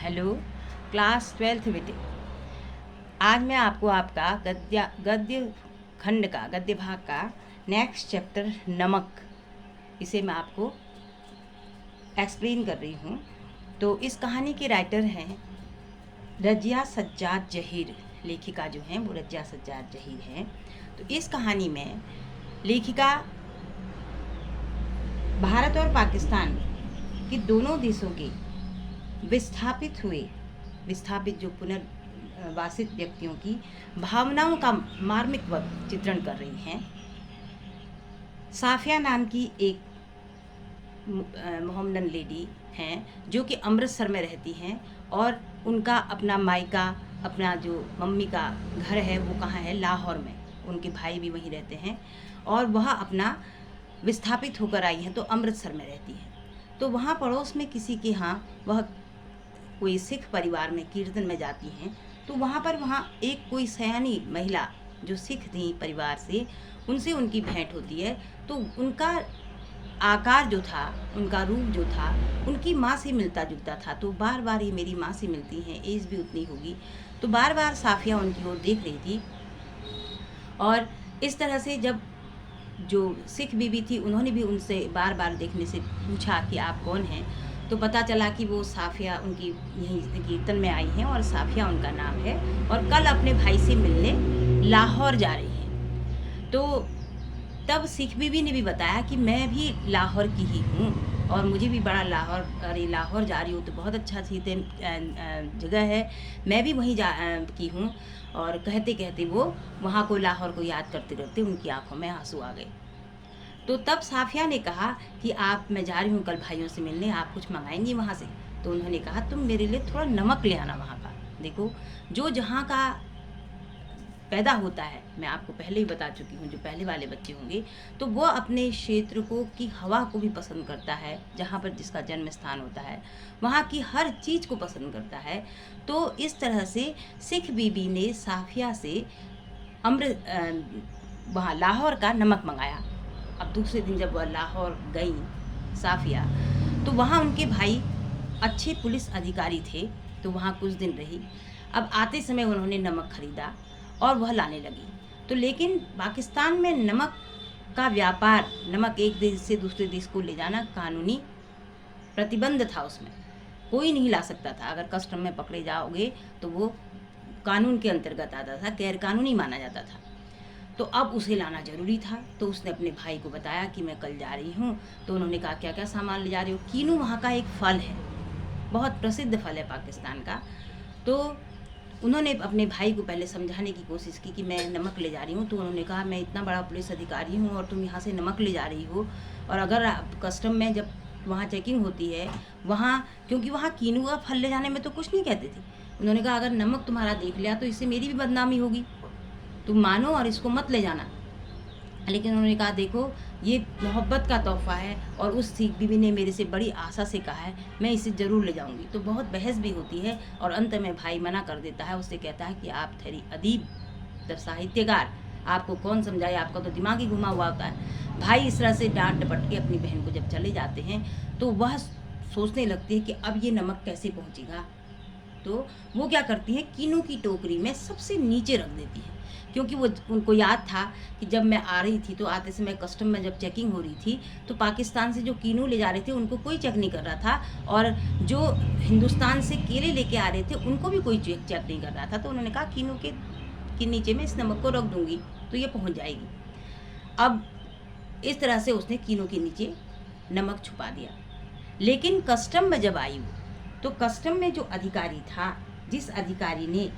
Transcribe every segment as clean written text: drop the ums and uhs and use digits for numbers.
Hello class 12th बेटे। आज मैं आपको आपका गद्य खंड का गद्य भाग का नेक्स्ट चैप्टर नमक, इसे मैं आपको एक्सप्लेन कर रही हूँ। तो इस कहानी के राइटर हैं रज़िया सज्जाद जहीर। लेखिका जो हैं वो रज़िया सज्जाद जहीर हैं। तो इस कहानी में लेखिका भारत और पाकिस्तान के दोनों देशों के विस्थापित जो पुनर्वासित व्यक्तियों की भावनाओं का मार्मिक चित्रण कर रही हैं। साफिया नाम की एक मोहम्मदन लेडी हैं जो कि अमृतसर में रहती हैं और उनका अपना मायका, अपना जो मम्मी का घर है वो कहाँ है, लाहौर में। उनके भाई भी वहीं रहते हैं और वह अपना विस्थापित होकर आई हैं तो अमृतसर में रहती हैं। तो वहाँ पड़ोस में किसी के यहाँ वह कोई सिख परिवार में कीर्तन में जाती हैं। तो वहाँ एक कोई सयानी महिला जो सिख थी परिवार से, उनसे उनकी भेंट होती है। तो उनका आकार जो था, उनका रूप जो था, उनकी माँ से मिलता जुलता था। तो बार बार ये मेरी माँ से मिलती हैं, एज भी उतनी होगी। तो बार बार साफिया उनकी ओर देख रही थी। और इस तरह से जब जो सिख बीबी थी उन्होंने भी उनसे बार बार देखने से पूछा कि आप कौन हैं, तो पता चला कि वो साफिया उनकी यहीं कीर्तन में आई हैं और साफिया उनका नाम है और कल अपने भाई से मिलने लाहौर जा रही हैं। तो तब सिख बीबी ने भी बताया कि मैं भी लाहौर की ही हूँ और मुझे भी बड़ा लाहौर जा रही हूँ तो बहुत अच्छा सी जगह है, मैं भी वहीं की हूँ। और कहते कहते वो वहाँ को लाहौर को याद करते करते उनकी आंखों में आंसू आ गए। तो तब साफिया ने कहा कि मैं जा रही हूँ कल भाइयों से मिलने, आप कुछ मंगाएंगी वहाँ से। तो उन्होंने कहा तुम मेरे लिए थोड़ा नमक ले आना वहाँ का। देखो, जो जहाँ का पैदा होता है, मैं आपको पहले ही बता चुकी हूँ, जो पहले वाले बच्चे होंगे तो वो अपने क्षेत्र को की हवा को भी पसंद करता है, जहाँ पर जिसका जन्म स्थान होता है वहाँ की हर चीज़ को पसंद करता है। तो इस तरह से सिख बीबी ने साफिया से वहाँ लाहौर का नमक मंगाया। अब दूसरे दिन जब वह लाहौर गई साफिया, तो वहाँ उनके भाई अच्छे पुलिस अधिकारी थे, तो वहाँ कुछ दिन रही। अब आते समय उन्होंने नमक खरीदा और वह लाने लगी। तो लेकिन पाकिस्तान में नमक का व्यापार, नमक एक देश से दूसरे देश को ले जाना कानूनी प्रतिबंध था, उसमें कोई नहीं ला सकता था। अगर कस्टम में पकड़े जाओगे तो वो कानून के अंतर्गत आता था, गैर कानूनी माना जाता था। तो अब उसे लाना ज़रूरी था। तो उसने अपने भाई को बताया कि मैं कल जा रही हूँ। तो उन्होंने कहा क्या क्या सामान ले जा रही हो। कीनू वहाँ का एक फल है, बहुत प्रसिद्ध फल है पाकिस्तान का। तो उन्होंने अपने भाई को पहले समझाने की कोशिश की कि मैं नमक ले जा रही हूँ। तो उन्होंने कहा मैं इतना बड़ा पुलिस अधिकारी हूँ और तुम यहाँ से नमक ले जा रही हो, और अगर कस्टम में जब वहाँ चेकिंग होती है वहाँ, क्योंकि वहाँ कीनू का फल ले जाने में तो कुछ नहीं कहते थे। उन्होंने कहा अगर नमक तुम्हारा देख लिया तो इससे मेरी भी बदनामी होगी, तुम मानो और इसको मत ले जाना। लेकिन उन्होंने कहा देखो ये मोहब्बत का तोहफ़ा है और उस सिख बीबी ने मेरे से बड़ी आशा से कहा है, मैं इसे ज़रूर ले जाऊंगी। तो बहुत बहस भी होती है और अंत में भाई मना कर देता है। उससे कहता है कि आप ठहरी अदीब, साहित्यकार, आपको कौन समझाए, आपका तो दिमाग ही घुमा हुआ होता है। भाई इस तरह से डांट डपट के अपनी बहन को जब चले जाते हैं तो वह सोचने लगती है कि अब ये नमक कैसे पहुँचेगा। तो वो क्या करती है, कीनू की टोकरी में सबसे नीचे रख देती है, क्योंकि वो उनको याद था कि जब मैं आ रही थी तो आते समय कस्टम में जब चेकिंग हो रही थी तो पाकिस्तान से जो कीनू ले जा रहे थे उनको कोई चेक नहीं कर रहा था, और जो हिंदुस्तान से केले लेके आ रहे थे उनको भी कोई चेक नहीं कर रहा था। तो उन्होंने कहा कीनू के नीचे में इस नमक को रख दूंगी तो ये पहुंच जाएगी। अब इस तरह से उसने कीनू के नीचे नमक छुपा दिया। लेकिन कस्टम में जब आई तो कस्टम में जो अधिकारी था, जिस अधिकारी ने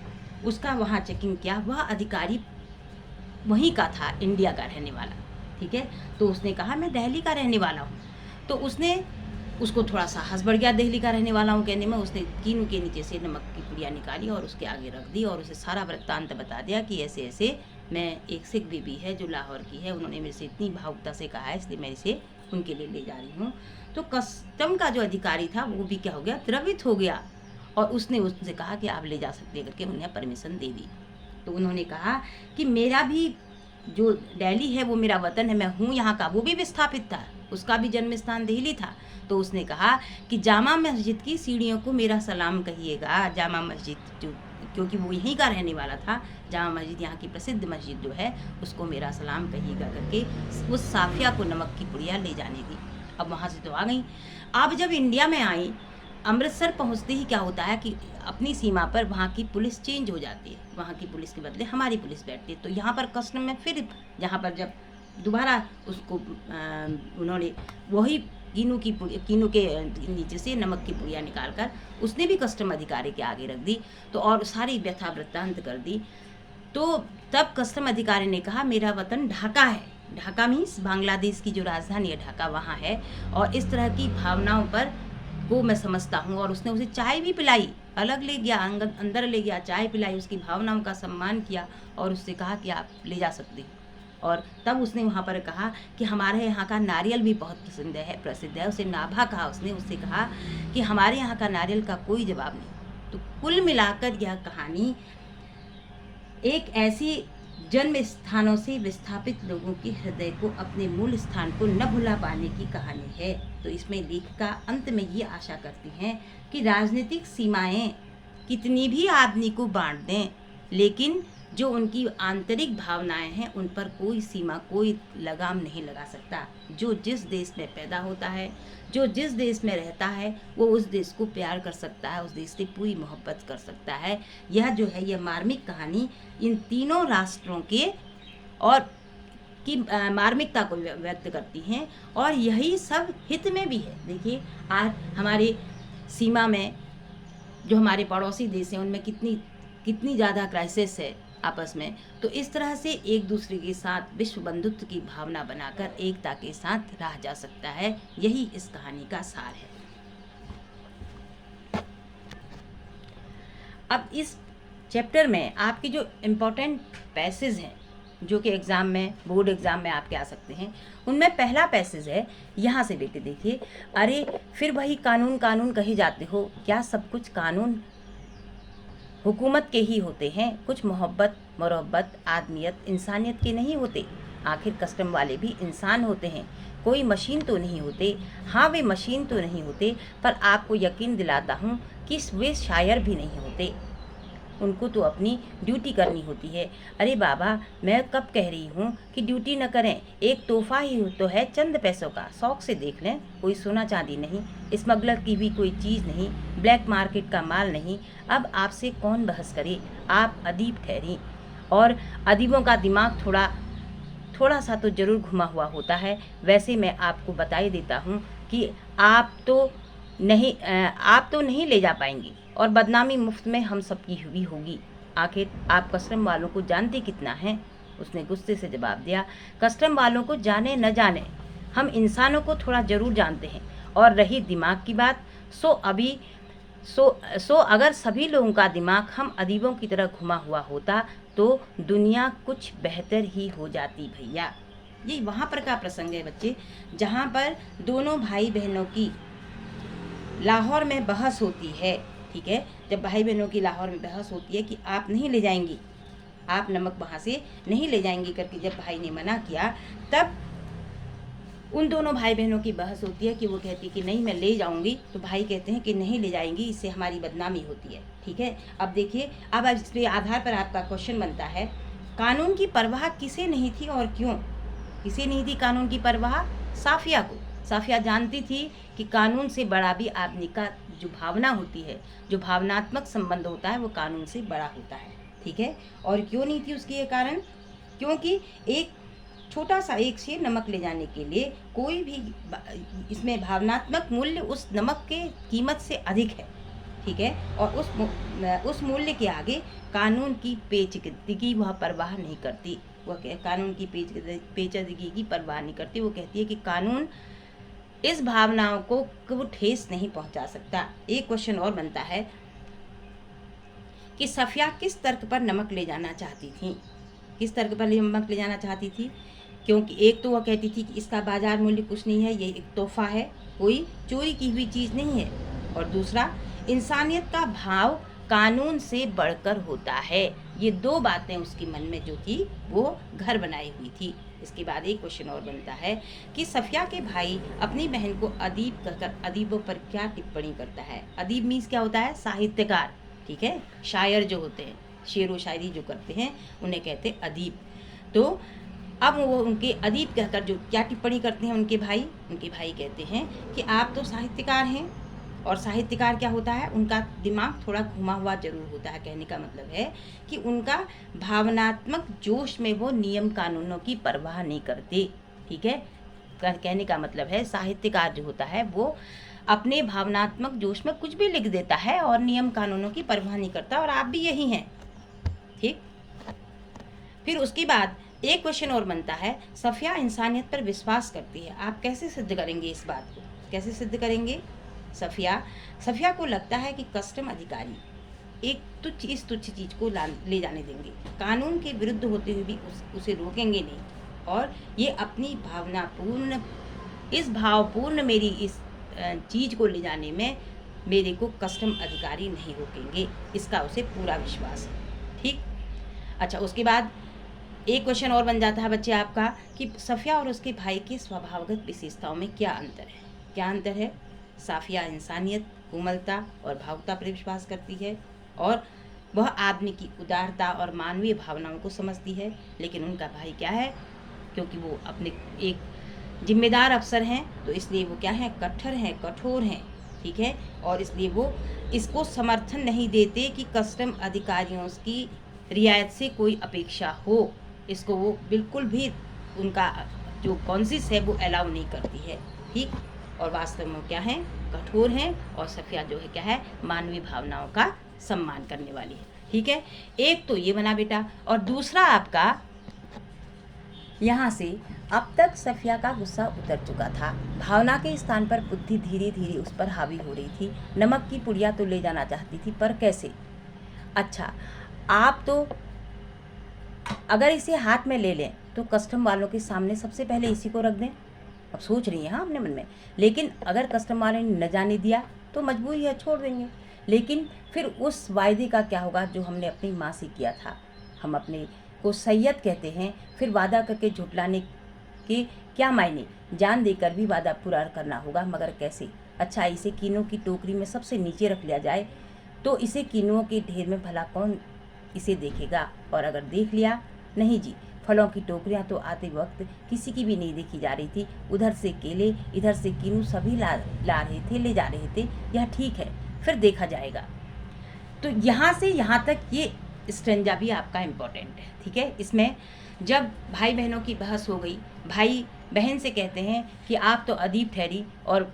उसका वहाँ चेकिंग किया, वह अधिकारी वहीं का था, इंडिया का रहने वाला, ठीक है। तो उसने कहा मैं दिल्ली का रहने वाला हूँ। तो उसको थोड़ा साहस बढ़ गया दिल्ली का रहने वाला हूँ कहने में। उसने कीनू के नीचे से नमक की पुड़िया निकाली और उसके आगे रख दी और उसे सारा वृत्तांत बता दिया कि ऐसे ऐसे मैं, एक सिख बीबी है जो लाहौर की है, उन्होंने मेरे से इतनी भावुकता से कहा है, इसलिए मैं इसे उनके लिए ले जा रही हूँ। तो कस्टम का जो अधिकारी था वो भी क्या हो गया, द्रवित हो गया, और उसने उससे कहा कि आप ले जा सकते हैं करके उन्हें परमिशन दे दी। तो उन्होंने कहा कि मेरा भी जो दिल्ली है वो मेरा वतन है, मैं हूँ यहाँ का, वो भी विस्थापित था, उसका भी जन्म स्थान दिल्ली था। तो उसने कहा कि जामा मस्जिद की सीढ़ियों को मेरा सलाम कहिएगा। जामा मस्जिद जो, क्योंकि वो यहीं का रहने वाला था, जामा मस्जिद यहाँ की प्रसिद्ध मस्जिद जो है उसको मेरा सलाम कहिएगा करके उस साफिया को नमक की पुड़िया ले जाने दी। अब वहाँ से तो आ गई। अब जब इंडिया में आई, अमृतसर पहुँचते ही क्या होता है कि अपनी सीमा पर वहाँ की पुलिस चेंज हो जाती है, वहाँ की पुलिस के बदले हमारी पुलिस बैठती है। तो यहाँ पर कस्टम में फिर जहाँ पर जब दोबारा उसको उन्होंने वही कीनू के नीचे से नमक की पुड़िया निकाल कर उसने भी कस्टम अधिकारी के आगे रख दी, तो और सारी व्यथा वृत्तांत कर दी। तो तब कस्टम अधिकारी ने कहा मेरा वतन ढाका है, ढाका मीन्स बांग्लादेश की जो राजधानी है ढाका वहाँ है, और इस तरह की भावनाओं पर को मैं समझता हूँ। और उसने उसे चाय भी पिलाई, अलग ले गया, अंदर ले गया, चाय पिलाई, उसकी भावनाओं का सम्मान किया और उससे कहा कि आप ले जा सकते हो। और तब उसने वहाँ पर कहा कि हमारे यहाँ का नारियल भी बहुत प्रसिद्ध है। उसे नाभा कहा, उससे कहा कि हमारे यहाँ का नारियल का कोई जवाब नहीं। तो कुल मिलाकर यह कहानी एक ऐसी जन्म स्थानों से विस्थापित लोगों के हृदय को अपने मूल स्थान को न भुला पाने की कहानी है। तो इसमें लेखिका अंत में ये आशा करती हैं कि राजनीतिक सीमाएं कितनी भी आदमी को बांट दें, लेकिन जो उनकी आंतरिक भावनाएं हैं उन पर कोई सीमा, कोई लगाम नहीं लगा सकता। जो जिस देश में पैदा होता है, जो जिस देश में रहता है, वो उस देश को प्यार कर सकता है, उस देश से पूरी मोहब्बत कर सकता है। यह जो है यह मार्मिक कहानी इन तीनों राष्ट्रों के और की मार्मिकता को व्यक्त करती हैं, और यही सब हित में भी है। देखिए आज हमारे सीमा में जो हमारे पड़ोसी देश हैं उनमें कितनी ज़्यादा क्राइसिस है आपस में। तो इस तरह से एक दूसरे के साथ विश्व बंधुत्व की भावना बनाकर एकता के साथ रहा जा सकता है। यही इस कहानी का सार है। अब इस चैप्टर में आपके जो इम्पोर्टेंट पैसेज हैं जो कि एग्ज़ाम में, बोर्ड एग्ज़ाम में आपके आ सकते हैं, उनमें पहला पैसेज है, यहाँ से बेटे देखिए, अरे फिर वही कानून कानून कहे जाते हो, क्या सब कुछ कानून हुकूमत के ही होते हैं? कुछ मोहब्बत, मुरब्बत, आदमियत, इंसानियत के नहीं होते? आखिर कस्टम वाले भी इंसान होते हैं, कोई मशीन तो नहीं होते। हाँ वे मशीन तो नहीं होते, पर आपको यकीन दिलाता हूँ कि वे शायर भी नहीं होते। उनको तो अपनी ड्यूटी करनी होती है। अरे बाबा, मैं कब कह रही हूँ कि ड्यूटी न करें, एक तोहफा ही तो है चंद पैसों का, शौक से देख लें, कोई सोना चांदी नहीं, स्मगलर की भी कोई चीज़ नहीं, ब्लैक मार्केट का माल नहीं। अब आपसे कौन बहस करे, आप अदीब ठहरी, और अदीबों का दिमाग थोड़ा सा तो ज़रूर घुमा हुआ होता है। वैसे मैं आपको बता ही देता हूँ कि आप तो नहीं ले जा पाएंगी, और बदनामी मुफ्त में हम सबकी हुई होगी। आखिर आप कस्टम वालों को जानते कितना हैं? उसने गुस्से से जवाब दिया, कस्टम वालों को जाने न जाने, हम इंसानों को थोड़ा ज़रूर जानते हैं। और रही दिमाग की बात, सो अगर सभी लोगों का दिमाग हम अदीबों की तरह घुमा हुआ होता तो दुनिया कुछ बेहतर ही हो जाती भैया। ये वहाँ पर का प्रसंग है बच्चे, जहाँ पर दोनों भाई बहनों की लाहौर में बहस होती है। ठीक है, जब भाई बहनों की लाहौर में बहस होती है कि आप नहीं ले जाएंगी, आप नमक वहाँ से नहीं ले जाएंगी करके जब भाई ने मना किया, तब उन दोनों भाई बहनों की बहस होती है कि वो कहती कि नहीं मैं ले जाऊंगी, तो भाई कहते हैं कि नहीं ले जाएंगी, इससे हमारी बदनामी होती है। ठीक है, अब देखिए, अब इसके आधार पर आपका क्वेश्चन बनता है, कानून की परवाह किसे नहीं थी और क्यों? किसे नहीं थी कानून की परवाह? साफिया को। साफिया जानती थी कि कानून से बड़ा भी आदमी का जो भावना होती है, जो भावनात्मक संबंध होता है, वो कानून से बड़ा होता है। ठीक है, और क्यों नहीं थी उसके ये कारण? क्योंकि एक छोटा सा एक सेर नमक ले जाने के लिए कोई भी इसमें भावनात्मक मूल्य उस नमक के कीमत से अधिक है। ठीक है, और उस मूल्य के आगे कानून की पेचीदगी की वह परवाह नहीं करती। वह कानून की पेचीदगी की परवाह नहीं करती। वो कहती है कि कानून इस भावनाओं को ठेस नहीं पहुंचा सकता। एक क्वेश्चन और बनता है कि सफिया किस तर्क पर नमक ले जाना चाहती थी? किस तर्क पर नमक ले जाना चाहती थी? क्योंकि एक तो वह कहती थी कि इसका बाजार मूल्य कुछ नहीं है, ये एक तोहफा है, कोई चोरी की हुई चीज़ नहीं है, और दूसरा इंसानियत का भाव कानून से बढ़कर होता है। ये दो बातें उसके मन में जो थी वो घर बनाई हुई थी। इसके बाद एक क्वेश्चन और बनता है कि सफिया के भाई अपनी बहन को अदीब कहकर अदीबों पर क्या टिप्पणी करता है। अदीब मीन्स क्या होता है, साहित्यकार, ठीक है, शायर जो होते हैं, शेर व शायरी जो करते हैं उन्हें कहते हैं अदीब। तो अब वो उनके अदीब कहकर जो क्या टिप्पणी करते हैं उनके भाई कहते हैं कि आप तो साहित्यकार हैं, और साहित्यकार क्या होता है, उनका दिमाग थोड़ा घुमा हुआ जरूर होता है। कहने का मतलब है कि उनका भावनात्मक जोश में वो नियम कानूनों की परवाह नहीं करते, ठीक है। कहने का मतलब है साहित्यकार जो होता है वो अपने भावनात्मक जोश में कुछ भी लिख देता है और नियम कानूनों की परवाह नहीं करता, और आप भी यही हैं, ठीक। फिर उसके बाद एक क्वेश्चन और बनता है, सफिया इंसानियत पर विश्वास करती है। आप कैसे सिद्ध करेंगे इस बात को, कैसे सिद्ध करेंगे। सफिया को लगता है कि कस्टम अधिकारी एक तुच्छ चीज़ को ले जाने देंगे, कानून के विरुद्ध होते हुए भी उसे रोकेंगे नहीं, और ये अपनी भावपूर्ण मेरी इस चीज़ को ले जाने में मेरे को कस्टम अधिकारी नहीं रोकेंगे, इसका उसे पूरा विश्वास है, ठीक। अच्छा, उसके बाद एक क्वेश्चन और बन जाता है बच्चे आपका कि सफिया और उसके भाई की स्वभावगत विशेषताओं में क्या अंतर है। सफिया इंसानियत, कोमलता और भावुकता पर विश्वास करती है, और वह आदमी की उदारता और मानवीय भावनाओं को समझती है। लेकिन उनका भाई क्या है, क्योंकि वो अपने एक जिम्मेदार अफसर हैं, तो इसलिए वो क्या है, कठोर हैं, ठीक है, और इसलिए वो इसको समर्थन नहीं देते कि कस्टम अधिकारियों की रियायत से कोई अपेक्षा हो। इसको वो बिल्कुल भी, उनका जो कॉन्सिस है वो अलाउ नहीं करती है, ठीक। और वास्तव में क्या है, कठोर हैं, और सफिया जो है क्या है, मानवीय भावनाओं का सम्मान करने वाली है, ठीक है। एक तो ये बना बेटा, और दूसरा आपका यहाँ से अब तक सफिया का गुस्सा उतर चुका था, भावना के स्थान पर बुद्धि धीरे धीरे उस पर हावी हो रही थी। नमक की पुड़िया तो ले जाना चाहती थी, पर कैसे। अच्छा, आप तो अगर इसे हाथ में ले लें तो कस्टम वालों के सामने सबसे पहले इसी को रख दें, अब सोच रही हैं हाँ अपने मन में। लेकिन अगर कस्टम वाले ने न जाने दिया तो मजबूरी है, छोड़ देंगे। लेकिन फिर उस वायदे का क्या होगा जो हमने अपनी माँ से किया था। हम अपने को सैयद कहते हैं, फिर वादा करके झुटलाने के क्या मायने। जान देकर भी वादा पूरा करना होगा, मगर कैसे। अच्छा, इसे कीनों की टोकरी में सबसे नीचे रख लिया जाए तो इसे कीनों के ढेर में भला कौन इसे देखेगा। और अगर देख लिया, नहीं जी, फलों की टोकरियां तो आते वक्त किसी की भी नहीं देखी जा रही थी। उधर से केले, इधर से कीनू, सभी ला रहे थे, ले जा रहे थे। यह ठीक है, फिर देखा जाएगा। तो यहाँ से यहाँ तक ये स्टेंजा भी आपका इम्पोर्टेंट है, ठीक है। इसमें जब भाई बहनों की बहस हो गई, भाई बहन से कहते हैं कि आप तो अदीब ठहरी, और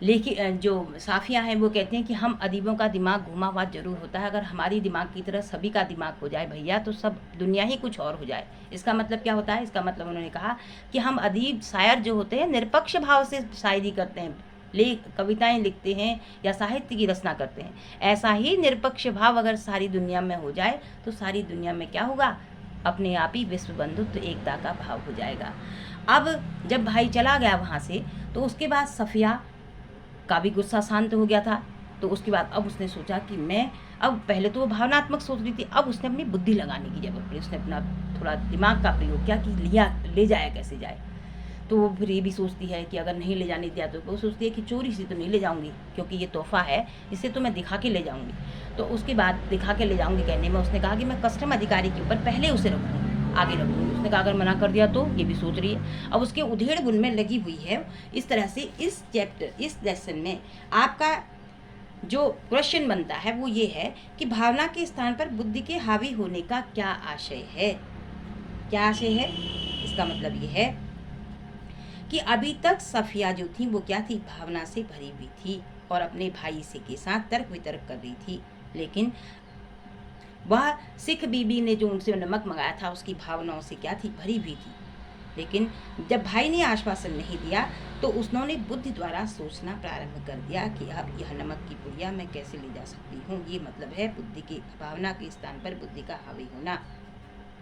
लेकिन जो साफिया हैं वो कहते हैं कि हम अदीबों का दिमाग घुमा हुआ जरूर होता है। अगर हमारी दिमाग की तरह सभी का दिमाग हो जाए भैया, तो सब दुनिया ही कुछ और हो जाए। इसका मतलब क्या होता है, इसका मतलब उन्होंने कहा कि हम अदीब शायर जो होते हैं निरपक्ष भाव से शायरी करते हैं, कविताएं लिखते हैं या साहित्य की रचना करते हैं। ऐसा ही निरपक्ष भाव अगर सारी दुनिया में हो जाए तो सारी दुनिया में क्या होगा, अपने आप ही विश्व बंधुत्व एकता का भाव हो जाएगा। अब जब भाई चला गया वहाँ से, तो उसके बाद सफिया का भी गुस्सा शांत हो गया था। तो उसके बाद अब उसने सोचा कि मैं, अब पहले तो वो भावनात्मक सोच रही थी, अब उसने अपनी बुद्धि लगाने की जरूरत पड़ी। उसने अपना थोड़ा दिमाग का प्रयोग किया कि ले जाया कैसे जाए। तो वो फिर ये भी सोचती है कि अगर नहीं ले जाने दिया तो वो सोचती है कि चोरी से तो नहीं ले जाऊंगी, क्योंकि ये तोहफा है, इसे तो मैं दिखा के ले जाऊंगी। तो उसके बाद दिखा के ले जाऊंगी कहने में उसने कहा कि मैं कस्टम अधिकारी के ऊपर पहले उसे रखूँगी, आगे रखूँगी। उसने कहा अगर मना कर दिया तो, ये भी सोच रही है। अब उसके उधेड़ बुन में लगी हुई है। इस तरह से इस चैप्टर, इस लेसन में आपका जो क्वेश्चन बनता है वो ये है कि भावना के स्थान पर बुद्धि के हावी होने का क्या आशय है। क्या आशय है, इसका मतलब ये है कि अभी तक सफिया जो थी वो क्या थी, भावना से भरी हुई थी और अपने भाई से के साथ तर्क वितर्क कर रही थी। लेकिन वह सिख बीबी ने जो उनसे नमक मंगाया था उसकी भावनाओं से क्या थी, भरी हुई थी। लेकिन जब भाई ने आश्वासन नहीं दिया तो उन्होंने बुद्धि द्वारा सोचना प्रारंभ कर दिया कि अब यह नमक की पुड़िया मैं कैसे ले जा सकती हूँ। ये मतलब है बुद्धि की, भावना के स्थान पर बुद्धि का हावी होना,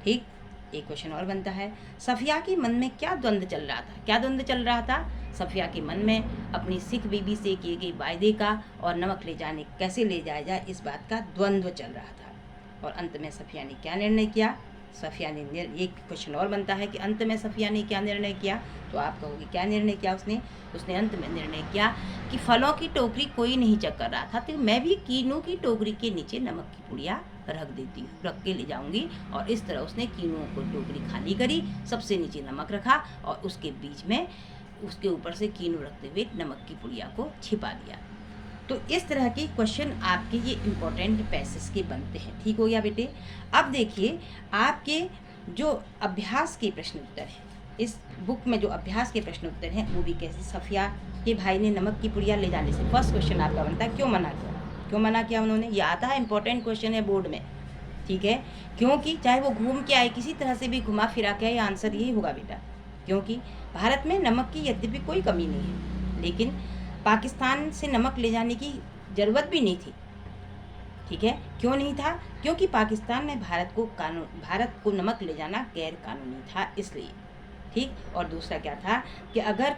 ठीक। एक क्वेश्चन और बनता है, सफिया के मन में क्या द्वंद्व चल रहा था। क्या द्वंद्व चल रहा था, सफिया के मन में अपनी सिख बीबी से किए गए वायदे का और नमक ले जाने कैसे ले जाया जाए, इस बात का द्वंद्व चल रहा था। और अंत में सफिया ने क्या निर्णय किया, सफ़िया ने एक क्वेश्चन और बनता है कि अंत में सफ़िया ने क्या निर्णय किया, तो आप कहोगे क्या निर्णय किया उसने अंत में निर्णय किया कि फलों की टोकरी कोई नहीं चेक कर रहा था, तो मैं भी कीनू की टोकरी के नीचे नमक की पुड़िया रख के ले जाऊंगी। और इस तरह उसने कीनू को टोकरी खाली करी, सबसे नीचे नमक रखा और उसके बीच में उसके ऊपर से कीनू रखते हुए नमक की पुड़िया को छिपा दिया। तो इस तरह के क्वेश्चन आपके ये इम्पोर्टेंट पैसेज के बनते हैं। ठीक हो गया बेटे। अब देखिए आपके जो अभ्यास के प्रश्न उत्तर हैं, इस बुक में जो अभ्यास के प्रश्न उत्तर हैं वो भी कैसे, सफ़िया के भाई ने नमक की पुड़िया ले जाने से फर्स्ट क्वेश्चन आपका बनता है क्यों मना किया उन्होंने। ये आता है, इंपॉर्टेंट क्वेश्चन है बोर्ड में, ठीक है। क्योंकि चाहे वो घूम के आए, किसी तरह से भी घुमा फिरा के आए, आंसर यही होगा बेटा। क्योंकि भारत में नमक की यद्यपि कोई कमी नहीं है, लेकिन पाकिस्तान से नमक ले जाने की ज़रूरत भी नहीं थी, ठीक है। क्यों नहीं था? क्योंकि पाकिस्तान में भारत को नमक ले जाना गैर कानूनी था, इसलिए, ठीक। और दूसरा क्या था कि अगर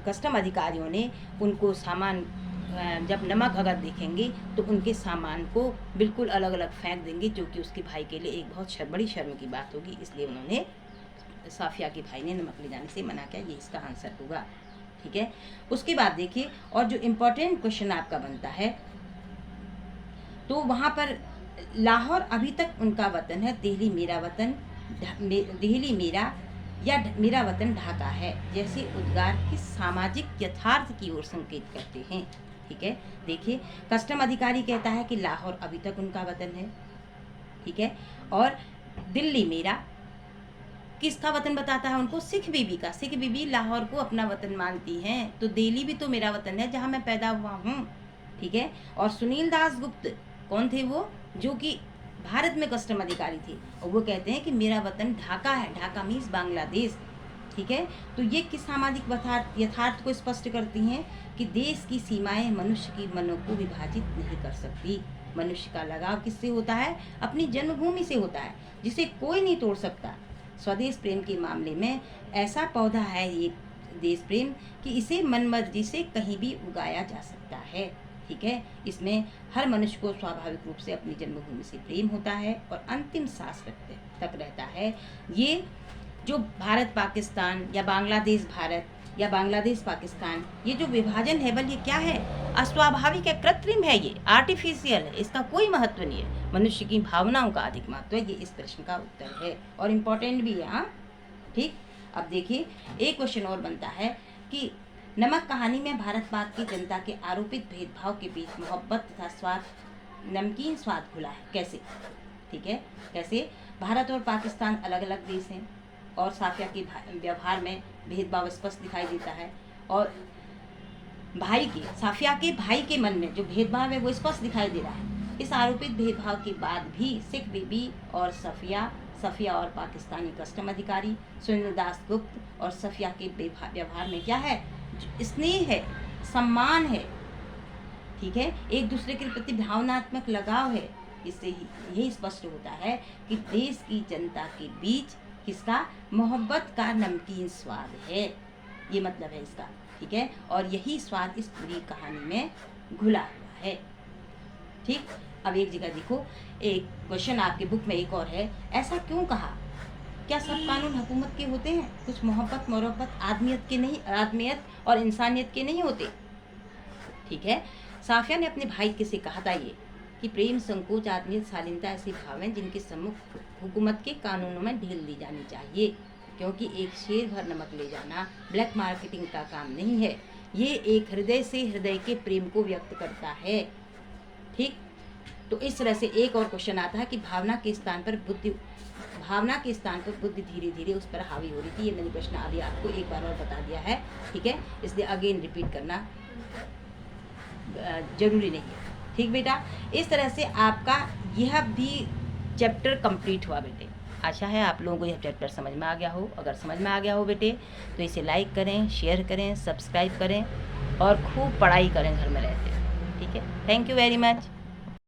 कस्टम अधिकारियों ने उनको सामान, जब नमक अगर देखेंगे तो उनके सामान को बिल्कुल अलग अलग फेंक देंगे, जो कि उसके भाई के लिए एक बहुत बड़ी शर्म की बात होगी, इसलिए उन्होंने साफिया के भाई ने नमक ले जाने से मना किया। ये इसका आंसर होगा, ठीक है। उसके बाद देखिए, और जो इम्पोर्टेंट क्वेश्चन आपका बनता है, तो वहाँ पर लाहौर अभी तक उनका वतन है, दिल्ली मेरा या मेरा वतन ढाका है जैसे उद्गार किस सामाजिक यथार्थ की ओर संकेत करते हैं, ठीक है। देखिए, कस्टम अधिकारी कहता है कि लाहौर अभी तक उनका वतन है, ठीक है। और दिल्ली मेरा किसका वतन बताता है उनको? सिख बीबी का। सिख बीबी लाहौर को अपना वतन मानती हैं, तो दिल्ली भी तो मेरा वतन है जहाँ मैं पैदा हुआ हूँ, ठीक है। और सुनील दास गुप्त कौन थे? वो जो कि भारत में कस्टम अधिकारी थे, और वो कहते हैं कि मेरा वतन ढाका है, ढाका मीन्स बांग्लादेश, ठीक है। तो ये किस सामाजिक यथार्थ को स्पष्ट करती हैं कि देश की सीमाएं मनुष्य की मनों को विभाजित नहीं कर सकती। मनुष्य का लगाव किससे होता है? अपनी जन्मभूमि से होता है, जिसे कोई नहीं तोड़ सकता। स्वदेश प्रेम के मामले में ऐसा पौधा है ये देश प्रेम कि इसे मनमर्जी से कहीं भी उगाया जा सकता है, ठीक है। इसमें हर मनुष्य को स्वाभाविक रूप से अपनी जन्मभूमि से प्रेम होता है और अंतिम सांस तक रहता है। ये जो भारत पाकिस्तान या बांग्लादेश भारत या बांग्लादेश पाकिस्तान, ये जो विभाजन है बल ये क्या है? अस्वाभाविक है, कृत्रिम है, ये आर्टिफिशियल है, इसका कोई महत्व नहीं है। मनुष्य की भावनाओं का अधिक महत्व है। ये इस प्रश्न का उत्तर है और इम्पोर्टेंट भी है, हाँ, ठीक। अब देखिए, एक क्वेश्चन और बनता है कि नमक कहानी में भारत पाक की जनता के आरोपित भेदभाव के बीच मोहब्बत तथा स्वाद, नमकीन स्वाद घुला है, कैसे? ठीक है, कैसे? भारत और पाकिस्तान अलग अलग देश हैं और साफिया के व्यवहार में भेदभाव स्पष्ट दिखाई देता है, और साफिया के भाई के मन में जो भेदभाव है वो स्पष्ट दिखाई दे रहा है। इस आरोपित भेदभाव के बाद भी सिख बीबी और सफिया और पाकिस्तानी कस्टम अधिकारी सुनील दास गुप्त और सफिया के व्यवहार में क्या है? स्नेह है, सम्मान है, ठीक है, एक दूसरे के प्रति भावनात्मक लगाव है। इससे यही स्पष्ट होता है कि देश की जनता के बीच किसका? मोहब्बत का नमकीन स्वाद है, ये मतलब है इसका, ठीक है। और यही स्वाद इस पूरी कहानी में घुला हुआ है, ठीक। अब एक जगह देखो, एक क्वेश्चन आपके बुक में एक और है, ऐसा क्यों कहा? क्या सब कानून हुकूमत के होते हैं? कुछ मोहब्बत आदमियत और इंसानियत के नहीं होते, ठीक है। साफिया ने अपने भाई के से कहा था ये कि प्रेम, संकोच, आदमियत, शालीनता ऐसी भाव हैं जिनके सम्मुख हुकूमत के कानूनों में ढील दी जानी चाहिए, क्योंकि एक शेर भर नमक ले जाना ब्लैक मार्केटिंग का काम नहीं है, ये एक हृदय से हृदय के प्रेम को व्यक्त करता है, ठीक। तो इस तरह से एक और क्वेश्चन आता है कि भावना के स्थान पर बुद्धि धीरे धीरे उस पर हावी हो रही थी। ये मैंने प्रश्न अभी आपको एक बार और बता दिया है, ठीक है, इसलिए अगेन रिपीट करना जरूरी नहीं है, ठीक बेटा। इस तरह से आपका यह भी चैप्टर कंप्लीट हुआ बेटे। आशा है आप लोगों को यह चैप्टर समझ में आ गया हो। अगर समझ में आ गया हो बेटे तो इसे लाइक करें, शेयर करें, सब्सक्राइब करें और खूब पढ़ाई करें घर में रहते, ठीक है। Thank you very much.